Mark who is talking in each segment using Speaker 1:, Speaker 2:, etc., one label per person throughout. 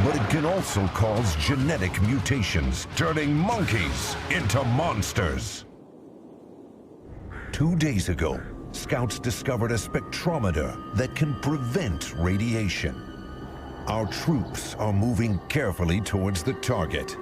Speaker 1: but it can also cause genetic mutations, turning monkeys into monsters. 2 days ago, scouts discovered a spectrometer that can prevent radiation. Our troops are moving carefully towards the target.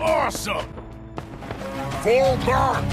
Speaker 2: Awesome! Fall back!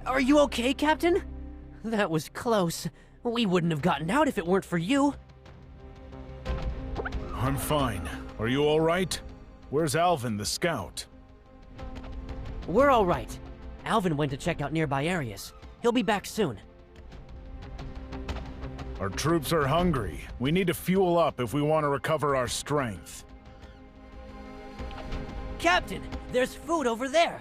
Speaker 3: Are you okay, Captain? That was close. We wouldn't have gotten out if it weren't for you.
Speaker 2: I'm fine. Are you all right? Where's Alvin, the scout?
Speaker 3: We're all right. Alvin went to check out nearby areas. He'll be back soon.
Speaker 2: Our troops are hungry. We need to fuel up if we want to recover our strength.
Speaker 3: Captain, there's food over there.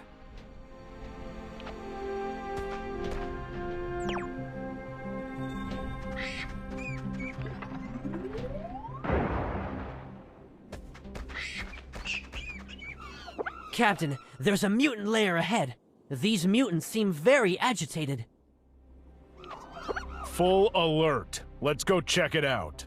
Speaker 3: Captain, there's a mutant lair ahead. These mutants seem very agitated.
Speaker 2: Full alert. Let's go check it out.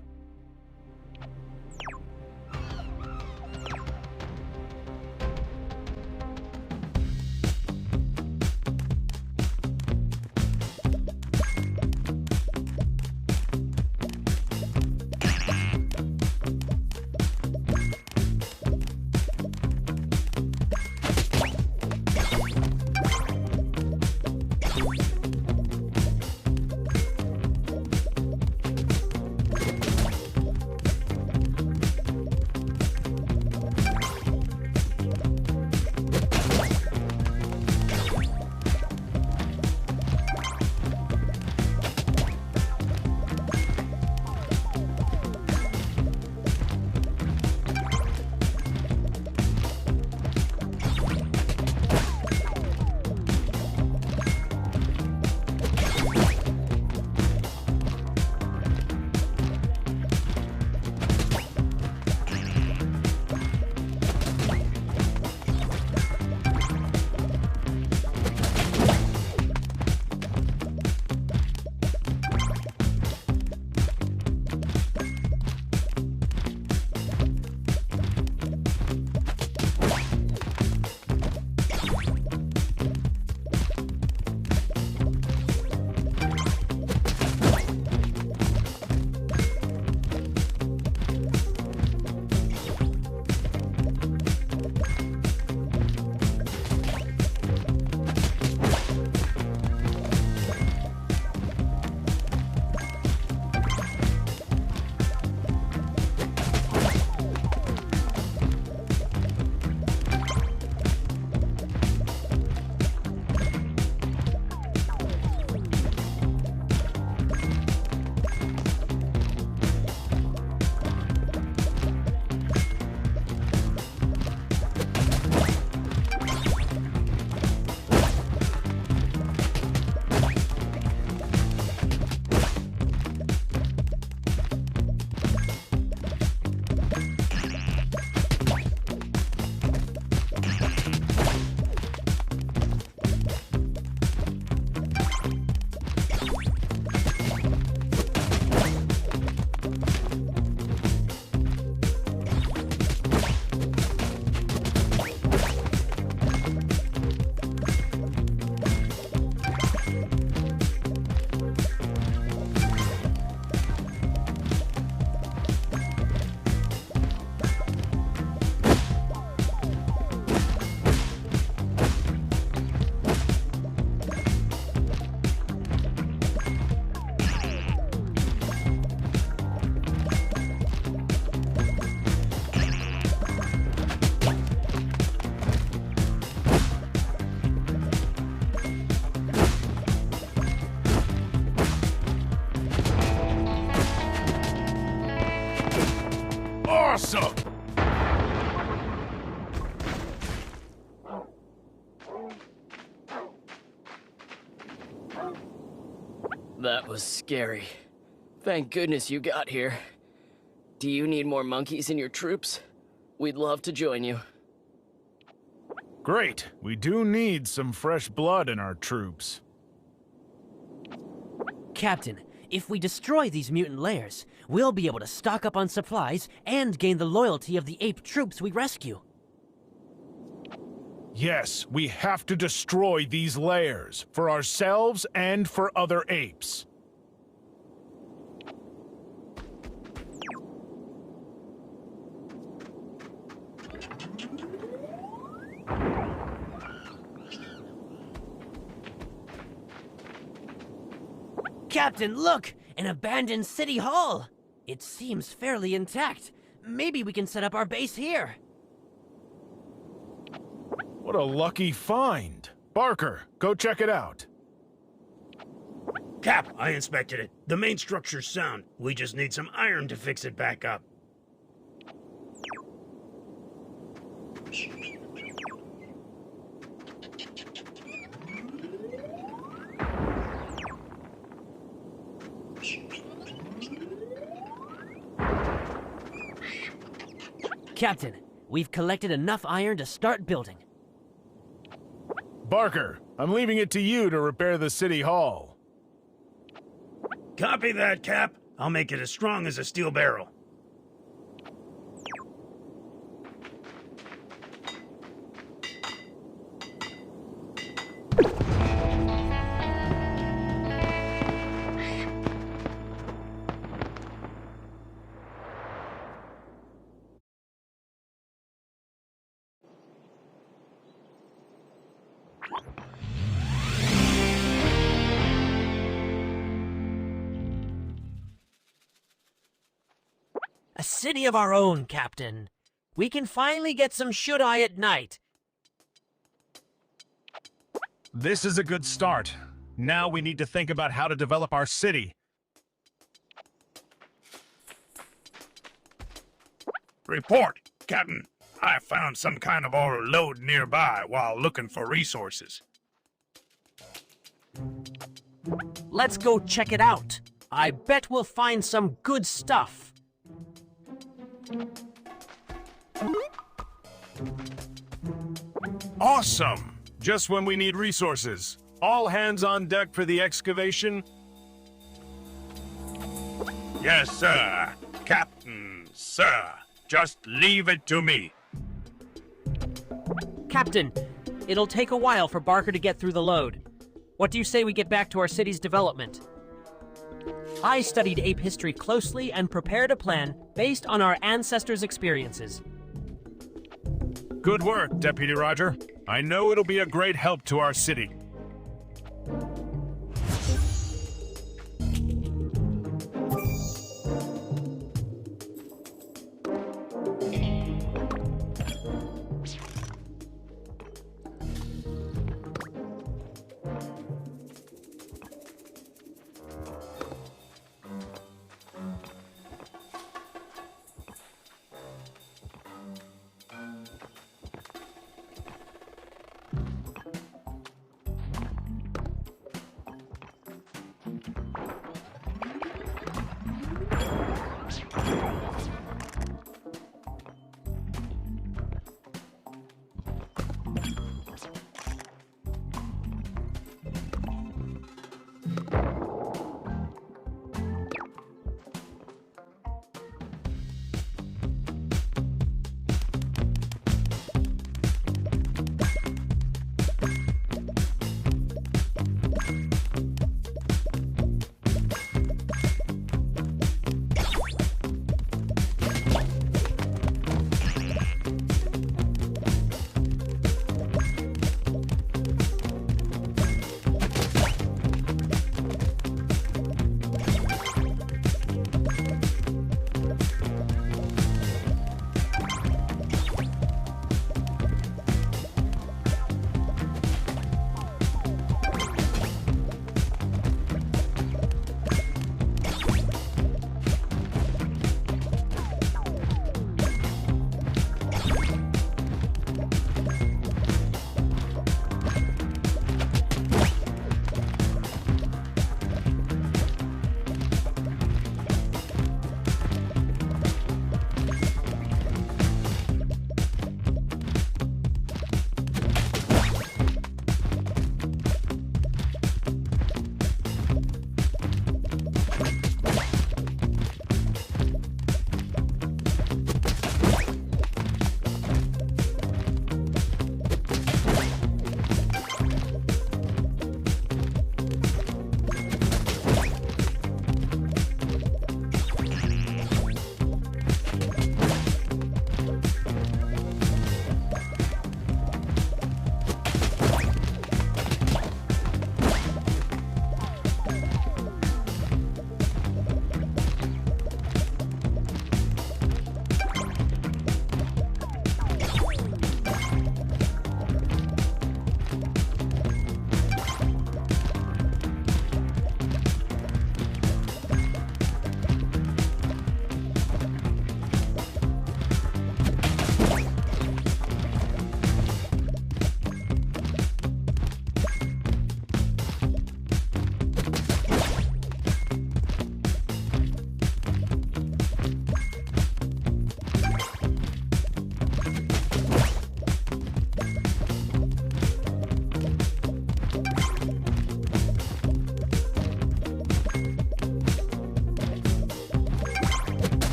Speaker 2: Awesome!
Speaker 4: That was scary. Thank goodness you got here. Do you need more monkeys in your troops? We'd love to join you.
Speaker 2: Great. We do need some fresh blood in our troops.
Speaker 3: Captain, if we destroy these mutant lairs, we'll be able to stock up on supplies and gain the loyalty of the ape troops we rescue.
Speaker 2: Yes, we have to destroy these lairs, for ourselves and for other apes.
Speaker 3: Captain, look! An abandoned city hall! It seems fairly intact. Maybe we can set up our base here.
Speaker 2: What a lucky find. Barker, go check it out.
Speaker 5: Cap, I inspected it. The main structure's sound. We just need some iron to fix it back up.
Speaker 3: Captain, we've collected enough iron to start building.
Speaker 2: Barker, I'm leaving it to you to repair the city hall.
Speaker 5: Copy that, Cap. I'll make it as strong as a steel barrel.
Speaker 3: A city of our own, Captain. We can finally get some should-I at night.
Speaker 6: This is a good start. Now we need to think about how to develop our city.
Speaker 5: Report, Captain. I found some kind of overload nearby while looking for resources.
Speaker 3: Let's go check it out. I bet we'll find some good stuff.
Speaker 6: Awesome! Just when we need resources. All hands on deck for the excavation.
Speaker 5: Yes, sir. Captain, sir. Just leave it to me.
Speaker 3: Captain, it'll take a while for Barker to get through the load. What do you say we get back to our city's development? I studied ape history closely and prepared a plan based on our ancestors' experiences.
Speaker 6: Good work, Deputy Roger. I know it'll be a great help to our city.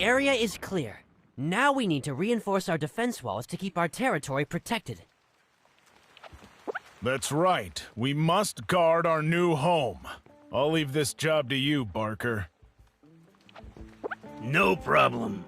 Speaker 3: area is clear. Now we need to reinforce our defense walls to keep our territory protected.
Speaker 2: That's right. We must guard our new home. I'll leave this job to you, Barker.
Speaker 5: No problem.